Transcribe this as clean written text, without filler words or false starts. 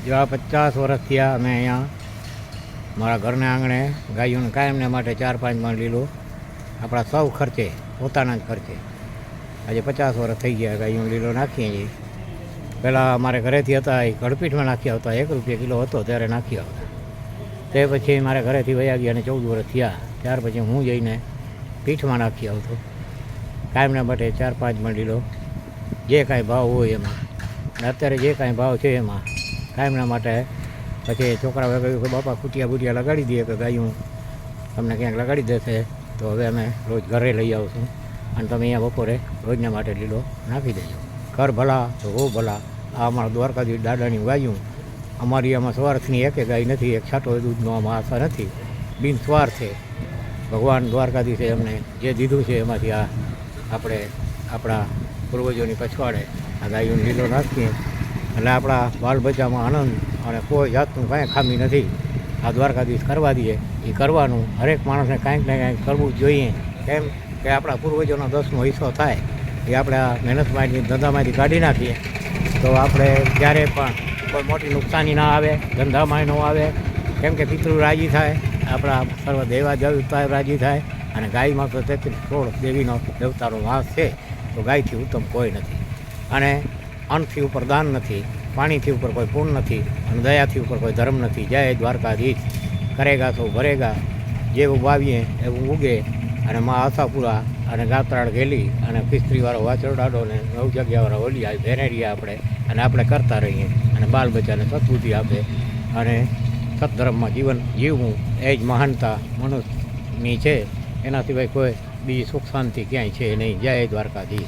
જો આ 50 વર્ષ થયા અમે અહીંયા મારા ઘરના આંગણે ગાયોને કાયમને માટે 4-5 મણ લીલો આપણા સૌ ખર્ચે પોતાના જ ખર્ચે આજે 50 વર્ષ થઈ ગયા ગાયો લીલો નાખીએ છીએ. પહેલાં અમારે ઘરેથી હતા એ કડપીઠમાં નાખ્યા હતા, 1 રૂપિયા કિલો હતો ત્યારે નાખ્યા હતા. તે પછી મારે ઘરેથી વયા ગયા અને 14 વર્ષ થયા. ત્યાર પછી હું જઈને પીઠમાં નાખી આવતો કાયમના માટે 4-5 મણ લીલો જે કાંઈ ભાવ હોય એમાં. અને અત્યારે જે કાંઈ ભાવ છે એમાં કાયમના માટે પછી છોકરાઓએ કહ્યું કે બાપા ખૂટિયા બુટિયા લગાડી દઈએ કે ગાયું તમને ક્યાંક લગાડી દેશે તો હવે અમે રોજ ઘરે લઈ આવશું અને તમે અહીંયા બપોરે રોજના માટે લીલો નાખી દેજો. ઘર ભલા તો હો ભલા. આ અમારા દ્વારકાધીશ દાદાની ગાયું. અમારી આમાં સ્વાર્થની એકે ગાય નથી, એક છાંટો દૂધનો આમાં આશા નથી. બિન સ્વાર્થ છે. ભગવાન દ્વારકાધીશે અમને જે દીધું છે એમાંથી આ આપણે આપણા પૂર્વજોની પછવાડે આ ગાયોને લીલો નાખીએ એટલે આપણા બાળ બચ્ચામાં આનંદ અને કોઈ જાતનું કાંઈ ખામી નથી. આ દ્વારકાધીશ કરવા દઈએ એ કરવાનું. હરેક માણસને કાંઈક ને કાંઈક કરવું જ જોઈએ. કેમ કે આપણા પૂર્વજોનો 10મો હિસ્સો થાય એ આપણે આ મહેનતમાંથી ધંધામાંથી કાઢી નાખીએ તો આપણે જ્યારે પણ કોઈ મોટી નુકસાની ના આવે, ધંધામાં ન આવે. કેમ કે પિતૃ રાજી થાય, આપણા સર્વ દેવા દેવતા રાજી થાય. અને ગાયમાં તો 33 દેવીનો દેવતાનો વાસ છે તો ગાયથી ઉત્તમ કોઈ નથી. અને અન્નથી ઉપર દાન નથી, પાણીથી ઉપર કોઈ પૂર્ણ નથી અને દયાથી ઉપર કોઈ ધર્મ નથી. જય દ્વારકાધીશ. કરેગા તો ભરેગા. જેવું વાવીએ એવું ઉગે. અને મા આશાપુરા અને ગાત્રાળ ઘેલી અને ફિસ્ત્રીવાળો વાછરડાડો ને 9 જગ્યાવાળા ઓલી આવી ભેનેરીએ આપણે આપણે કરતા રહીએ અને બાળ બચ્ચાને સદબુદ્ધિ આપે અને સત્ધર્મમાં જીવન જીવવું એ જ મહાનતા મનુષ્યની છે. એના સિવાય કોઈ બીજી સુખ શાંતિ ક્યાંય છે નહીં. જય દ્વારકાધીશ.